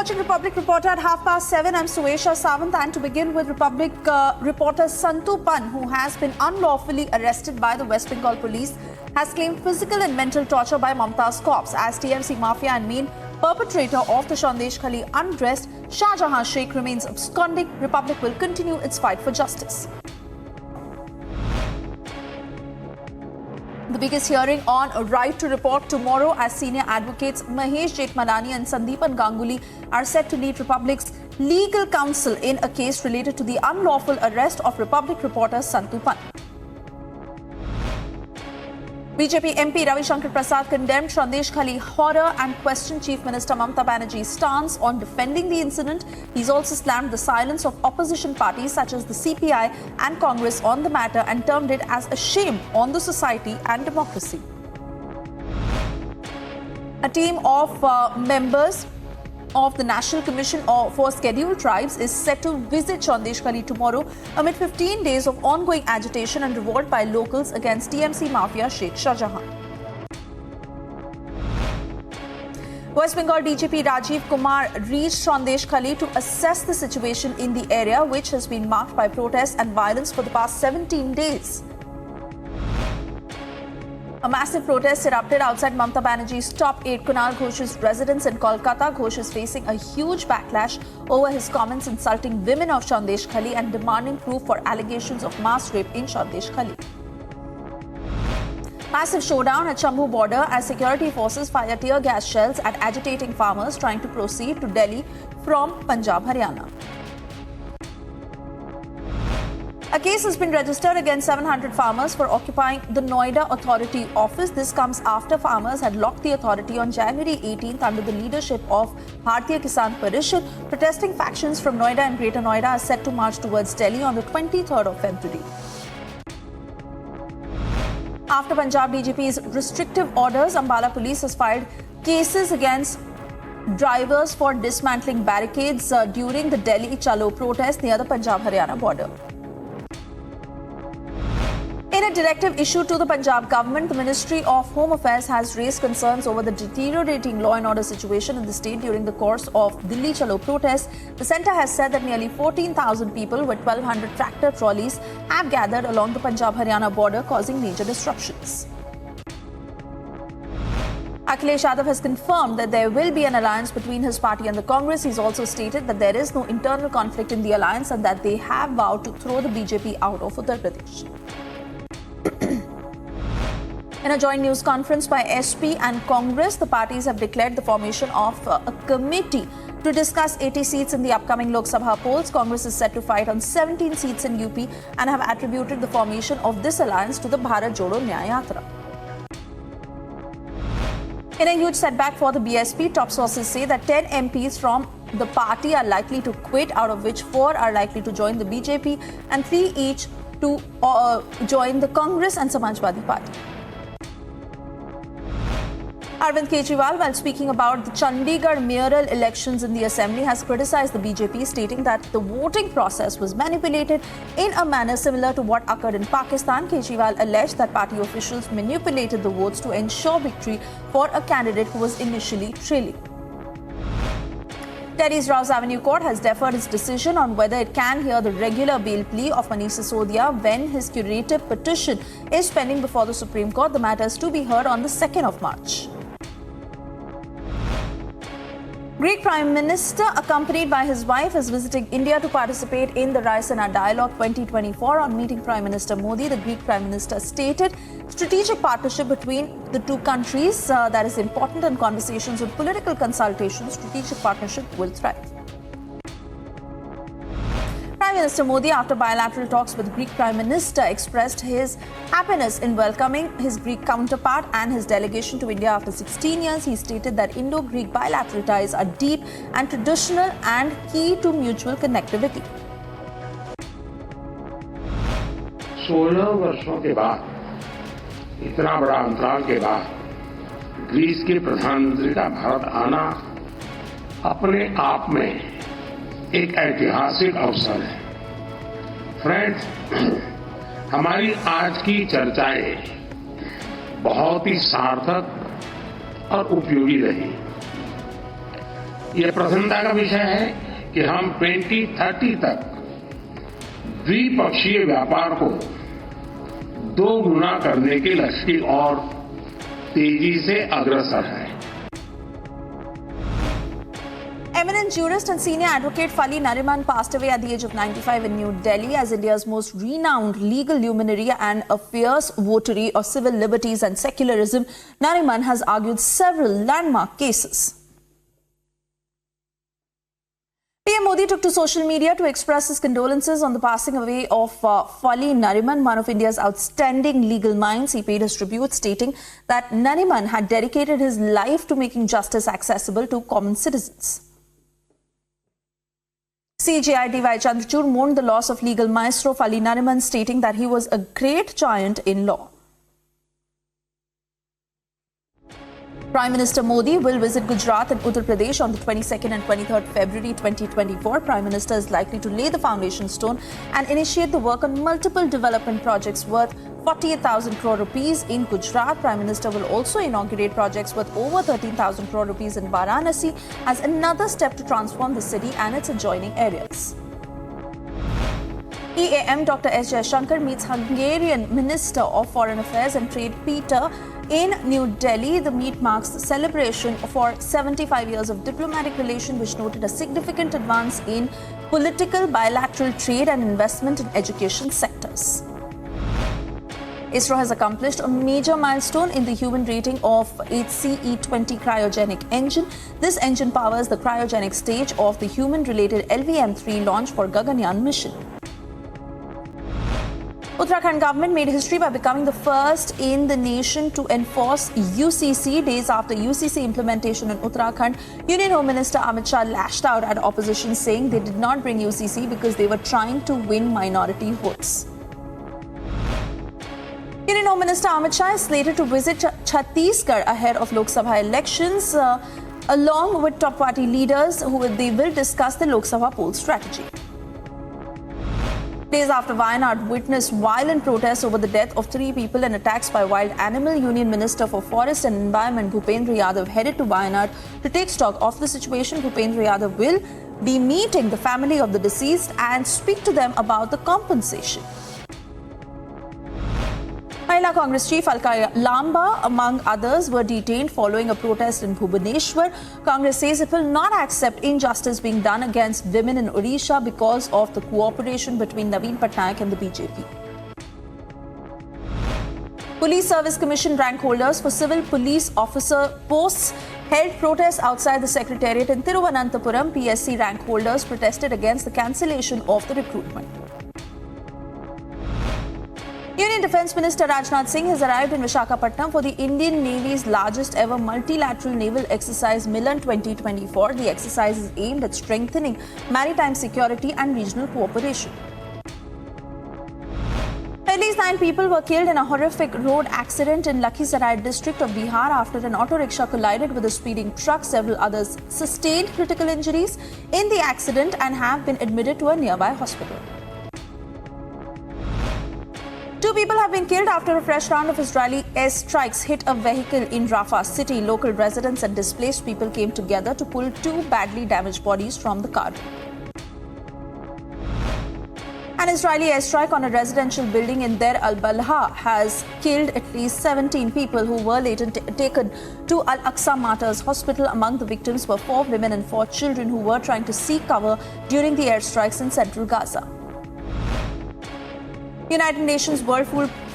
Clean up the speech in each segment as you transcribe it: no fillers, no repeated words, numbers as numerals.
watching Republic Reporter at 7:30. I'm Suesha Sawant, and to begin with Republic reporter Santu Pan, who has been unlawfully arrested by the West Bengal police, has claimed physical and mental torture by Mamta's corpse as TMC mafia and main perpetrator of the SANDESHKHALI unrest, Shah Jahan Sheikh, remains absconding. Republic will continue its fight for justice. The biggest hearing on right to report tomorrow, as senior advocates Mahesh Jethmalani and Sandeepan Ganguly are set to lead Republic's legal counsel in a case related to the unlawful arrest of Republic reporter Santu Pan. BJP MP Ravi Shankar Prasad condemned SANDESHKHALI horror and questioned Chief Minister Mamta Banerjee's stance on defending the incident. He's also slammed the silence of opposition parties such as the CPI and Congress on the matter and termed it as a shame on the society and democracy. A team of members of the National Commission for Scheduled Tribes is set to visit SANDESHKHALI tomorrow amid 15 days of ongoing agitation and revolt by locals against TMC mafia Sheikh Shah Jahan. West Bengal DGP Rajiv Kumar reached SANDESHKHALI to assess the situation in the area, which has been marked by protests and violence for the past 17 days. A massive protest erupted outside Mamta Banerjee's top 8 Kunal Ghosh's residence in Kolkata. Ghosh is facing a huge backlash over his comments insulting women of SANDESHKHALI and demanding proof for allegations of mass rape in SANDESHKHALI. Massive showdown at Shambhu border as security forces fire tear gas shells at agitating farmers trying to proceed to Delhi from Punjab, Haryana. A case has been registered against 700 farmers for occupying the Noida Authority office. This comes after farmers had locked the authority on January 18th under the leadership of Bharatiya Kisan Parishad. Protesting factions from Noida and Greater Noida are set to march towards Delhi on the 23rd of February. After Punjab DGP's restrictive orders, Ambala police has filed cases against drivers for dismantling barricades during the Delhi Chalo protest near the Punjab-Haryana border. In a directive issued to the Punjab government, the Ministry of Home Affairs has raised concerns over the deteriorating law and order situation in the state during the course of Delhi Chalo protests. The centre has said that nearly 14,000 people with 1,200 tractor trolleys have gathered along the Punjab-Haryana border, causing major disruptions. Akhilesh Yadav has confirmed that there will be an alliance between his party and the Congress. He's also stated that there is no internal conflict in the alliance and that they have vowed to throw the BJP out of Uttar Pradesh. In a joint news conference by SP and Congress, the parties have declared the formation of a committee to discuss 80 seats in the upcoming Lok Sabha polls. Congress is set to fight on 17 seats in UP and have attributed the formation of this alliance to the Bharat Jodo Nyaya Yatra. In a huge setback for the BSP, top sources say that 10 MPs from the party are likely to quit, out of which 4 are likely to join the BJP and 3 each to join the Congress and Samajwadi Party. Arvind Kejriwal, while speaking about the Chandigarh mayoral elections in the Assembly, has criticised the BJP, stating that the voting process was manipulated in a manner similar to what occurred in Pakistan. Kejriwal alleged that party officials manipulated the votes to ensure victory for a candidate who was initially trailing. Terry's Rouse Avenue Court has deferred its decision on whether it can hear the regular bail plea of Manish Sisodia when his curative petition is pending before the Supreme Court. The matter is to be heard on the 2nd of March. Greek Prime Minister, accompanied by his wife, is visiting India to participate in the Raisina Dialogue 2024. On meeting Prime Minister Modi, the Greek Prime Minister stated strategic partnership between the two countries that is important, and conversations with political consultations, strategic partnership will thrive. Prime Minister Modi, after bilateral talks with Greek Prime Minister, expressed his happiness in welcoming his Greek counterpart and his delegation to India after 16 years. He stated that Indo-Greek bilateral ties are deep and traditional and key to mutual connectivity. 16 वर्षों के बाद, इतना बड़ा अंतराल के बाद Greece के प्रधानमंत्री का भारत आना अपने आप में एक ऐतिहासिक अवसर है। फ्रेंड्स, हमारी आज की चर्चाएं बहुत ही सार्थक और उपयोगी रही। ये प्रसन्नता का विषय है कि हम 2030 तक द्विपक्षीय व्यापार को 2 गुना करने के लक्ष्य की ओर तेजी से अग्रसर है। Eminent jurist and senior advocate Fali Nariman passed away at the age of 95 in New Delhi. As India's most renowned legal luminary and a fierce votary of civil liberties and secularism, Nariman has argued several landmark cases. PM Modi took to social media to express his condolences on the passing away of Fali Nariman, one of India's outstanding legal minds. He paid his tribute, stating that Nariman had dedicated his life to making justice accessible to common citizens. CJI D.Y. Chandrachud mourned the loss of legal maestro Fali Nariman, stating that he was a great giant in law. Prime Minister Modi will visit Gujarat and Uttar Pradesh on the 22nd and 23rd February 2024. Prime Minister is likely to lay the foundation stone and initiate the work on multiple development projects worth 48,000 crore rupees in Gujarat. Prime Minister will also inaugurate projects worth over 13,000 crore rupees in Varanasi as another step to transform the city and its adjoining areas. EAM Dr. S. Jaishankar meets Hungarian Minister of Foreign Affairs and Trade Peter in New Delhi. The meet marks the celebration for 75 years of diplomatic relation, which noted a significant advance in political, bilateral trade and investment in education sectors. ISRO has accomplished a major milestone in the human rating of its CE-20 cryogenic engine. This engine powers the cryogenic stage of the human-related LVM-3 launch for Gaganyaan mission. Uttarakhand government made history by becoming the first in the nation to enforce UCC. Days after UCC implementation in Uttarakhand, Union Home Minister Amit Shah lashed out at opposition, saying they did not bring UCC because they were trying to win minority votes. Union Home Minister Amit Shah is slated to visit Chhattisgarh ahead of Lok Sabha elections. Along with top party leaders, they will discuss the Lok Sabha poll strategy. Days after Wayanad witnessed violent protests over the death of 3 people and attacks by wild animal, Union Minister for Forest and Environment Bhupendra Yadav headed to Wayanad to take stock of the situation. Bhupendra Yadav will be meeting the family of the deceased and speak to them about the compensation. Mahila Congress chief Alka Lamba, among others, were detained following a protest in Bhubaneswar. Congress says it will not accept injustice being done against women in Odisha because of the cooperation between Naveen Patnaik and the BJP. Police Service Commission rank holders for civil police officer posts held protests outside the Secretariat in Thiruvananthapuram. PSC rank holders protested against the cancellation of the recruitment. Union Defence Minister Rajnath Singh has arrived in Visakhapatnam for the Indian Navy's largest ever multilateral naval exercise Milan 2024. The exercise is aimed at strengthening maritime security and regional cooperation. At least 9 people were killed in a horrific road accident in Lakhisarai district of Bihar after an auto rickshaw collided with a speeding truck. Several others sustained critical injuries in the accident and have been admitted to a nearby hospital. 2 people have been killed after a fresh round of Israeli airstrikes hit a vehicle in Rafah city. Local residents and displaced people came together to pull 2 badly damaged bodies from the car. An Israeli airstrike on a residential building in Deir al-Balha has killed at least 17 people who were later taken to Al-Aqsa Martyrs Hospital. Among the victims were 4 women and 4 children who were trying to seek cover during the airstrikes in central Gaza. United Nations World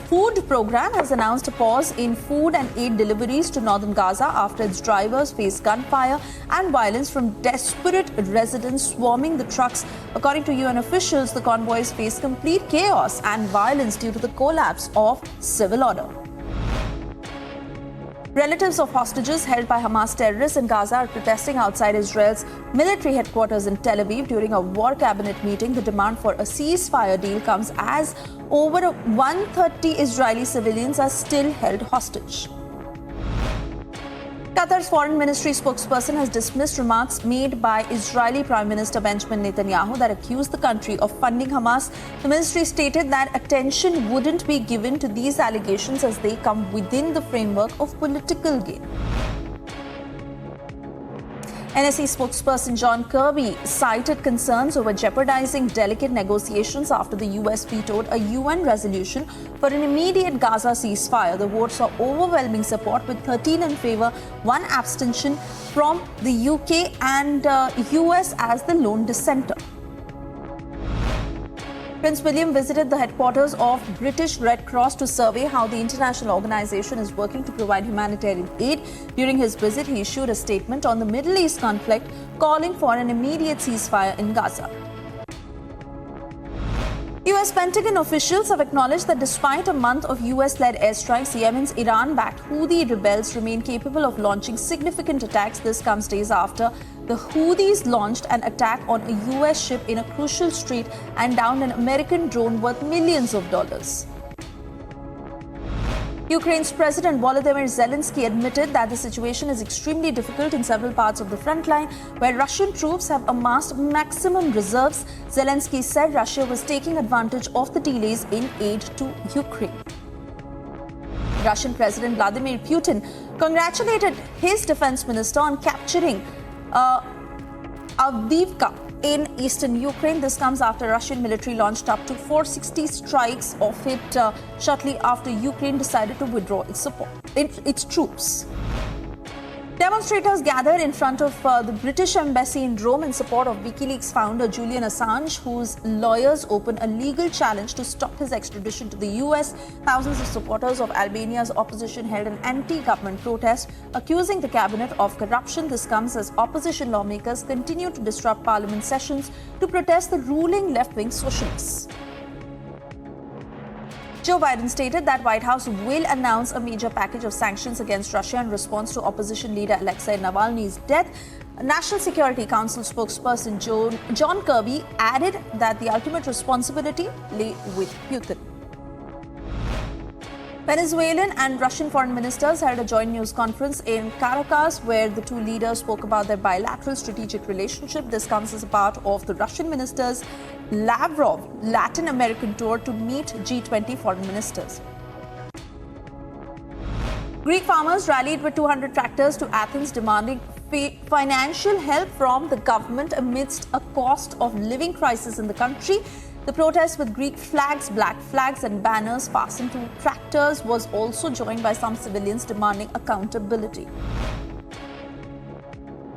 Food Programme has announced a pause in food and aid deliveries to northern Gaza after its drivers faced gunfire and violence from desperate residents swarming the trucks. According to UN officials, the convoys faced complete chaos and violence due to the collapse of civil order. Relatives of hostages held by Hamas terrorists in Gaza are protesting outside Israel's military headquarters in Tel Aviv during a war cabinet meeting. The demand for a ceasefire deal comes as over 130 Israeli civilians are still held hostage. Qatar's foreign ministry spokesperson has dismissed remarks made by Israeli Prime Minister Benjamin Netanyahu that accused the country of funding Hamas. The ministry stated that attention wouldn't be given to these allegations as they come within the framework of political gain. NSE spokesperson John Kirby cited concerns over jeopardizing delicate negotiations after the US vetoed a UN resolution for an immediate Gaza ceasefire. The vote saw overwhelming support with 13 in favor, 1 abstention from the UK and US as the lone dissenter. Prince William visited the headquarters of British Red Cross to survey how the international organization is working to provide humanitarian aid. During his visit, he issued a statement on the Middle East conflict, calling for an immediate ceasefire in Gaza. US Pentagon officials have acknowledged that despite a month of US-led airstrikes, Yemen's Iran-backed Houthi rebels remain capable of launching significant attacks. This comes days after the Houthis launched an attack on a US ship in a crucial strait and downed an American drone worth millions of dollars. Ukraine's President Volodymyr Zelensky admitted that the situation is extremely difficult in several parts of the front line, where Russian troops have amassed maximum reserves. Zelensky said Russia was taking advantage of the delays in aid to Ukraine. Russian President Vladimir Putin congratulated his defense minister on capturing Avdiivka in eastern Ukraine. This comes after Russian military launched up to 460 strikes off it shortly after Ukraine decided to withdraw its troops. Demonstrators gathered in front of the British embassy in Rome in support of WikiLeaks founder Julian Assange, whose lawyers opened a legal challenge to stop his extradition to the US. Thousands of supporters of Albania's opposition held an anti-government protest, accusing the cabinet of corruption. This comes as opposition lawmakers continue to disrupt parliament sessions to protest the ruling left-wing socialists. Joe Biden stated that White House will announce a major package of sanctions against Russia in response to opposition leader Alexei Navalny's death. National Security Council spokesperson John Kirby added that the ultimate responsibility lay with Putin. Venezuelan and Russian foreign ministers held a joint news conference in Caracas, where the two leaders spoke about their bilateral strategic relationship. This comes as a part of the Russian minister's Lavrov Latin American tour to meet G20 foreign ministers. Greek farmers rallied with 200 tractors to Athens, demanding financial help from the government amidst a cost of living crisis in the country. The protest with Greek flags, black flags and banners fastened to tractors was also joined by some civilians demanding accountability.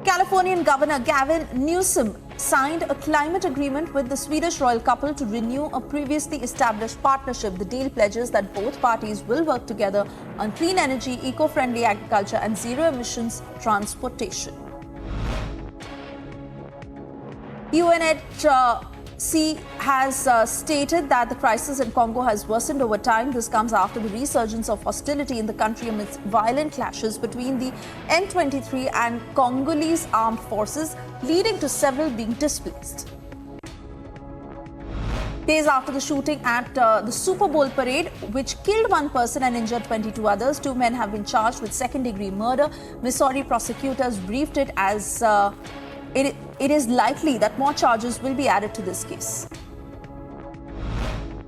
Californian Governor Gavin Newsom signed a climate agreement with the Swedish royal couple to renew a previously established partnership. The deal pledges that both parties will work together on clean energy, eco-friendly agriculture and zero-emissions transportation. UNHCR has stated that the crisis in Congo has worsened over time. This comes after the resurgence of hostility in the country amidst violent clashes between the M23 and Congolese armed forces, leading to several being displaced. Days after the shooting at the Super Bowl parade, which killed 1 person and injured 22 others, 2 men have been charged with second-degree murder. Missouri prosecutors briefed it as it is likely that more charges will be added to this case.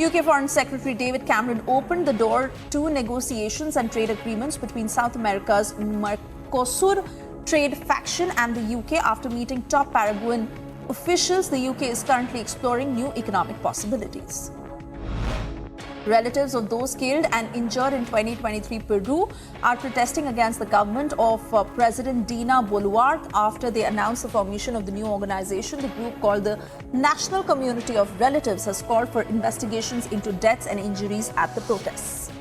UK Foreign Secretary David Cameron opened the door to negotiations and trade agreements between South America's Mercosur trade faction and the UK after meeting top Paraguayan officials. The UK is currently exploring new economic possibilities. Relatives of those killed and injured in 2023 Peru are protesting against the government of President Dina Boluarte after they announced the formation of the new organization. The group, called the National Community of Relatives, has called for investigations into deaths and injuries at the protests.